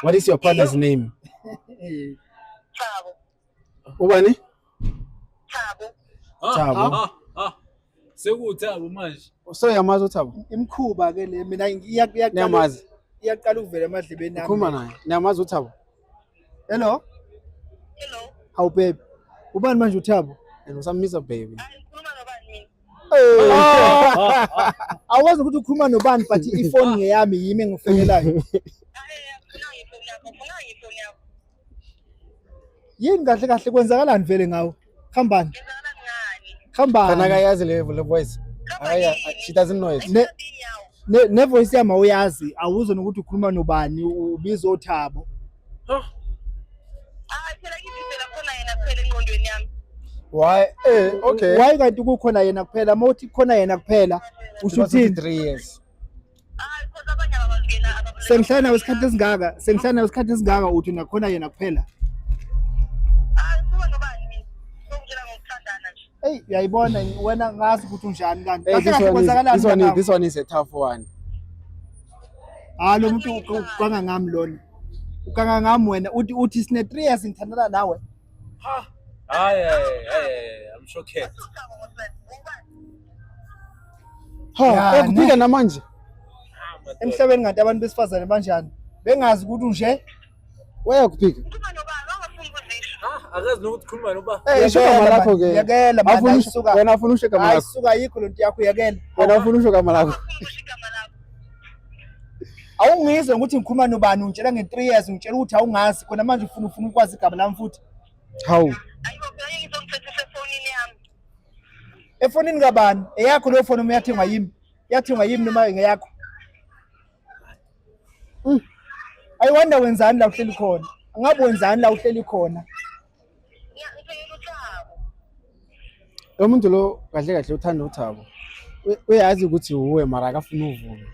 What is your partner's name? Thabo. Ubani? Thabo. Thabo. Sekuthabo manje. So yamazi uThabo? Imkhuba ke le mina Niyamazi? iyaqala ukuvela emadlebeni nami. Ukhuluma naye. Niyamazi uThabo? Hello? Hello. Hawu baby. Ubani manje uThabo? And usamisa baby. Ngikhuluma nobani mina? Awazi ukuthi ukhuluma nobani but ifoni ngeyami yimi engifekelayo. Ngifuna ngifoni yakho. Yini kahle kahle kwenzakalani vele ngawo? Khambani. Ngizana ngani? Khambani. Kana akayazi le voice. She doesn't know it. Ne voice yami awuyazi, awuzo nokuthi ukhuluma nobani, ubiza uThabo. Phela phela khona yena phela engqondweni yami. Why? Okay. Why kanti kukhona yena kuphela? Mawuthi khona yena kuphela, usho uthini? 3 years. Because abanye abazingena Sengihlala nawe isikhathi esingaka uthi nakhona yena kuphela. Ngikhuluma nobani mina? Ngokutshela ngokuthandana nje. Hey, uyayibona wena ngazi ukuthi unjani kanti. Hey, Kahle kahle kwenzakalani? this one is a tough one. Lo muntu ukanga ngami lona. Ukanga ngami wena uthi sine 3 years ngithandana nawe. Hayi, I'm shocked. Kuphika namanje. Emhlabeni ngathi abantu besifazane banjani? Bengazi ukuthi unje. Wayakuphika. Ngikhuluma nobani? Ongafuni ukuzisho. Akazi nokuthi khuluma noba. Shaka lakho ke. Yakela manje suka. Wena ufuna ushaka Hayi malakho. suka yikho lonto yakho yakela. Wena ufuna ushaka malakho. Ufuna igama lakho. Awungizwe ukuthi ngikhuluma nobani ungitshela nge3 years ungitshela ukuthi awungazi khona manje ufuna ukwazi igama lami futhi. Hawu. Ayibo phela ngizongithathisa efonini yami. Efonini kabani? Eyakho leyo phone uyathengwa yimi. Yathengwa yimi noma ngeyakho? Ayiwanda wenzani la uhleli khona? Angabe wenzani la uhleli khona? Ngiyangithengela uThabo. Lo muntu lo kahle kahle uthanda uThabo. Uyazi ukuthi uwe mara akafuna uvume.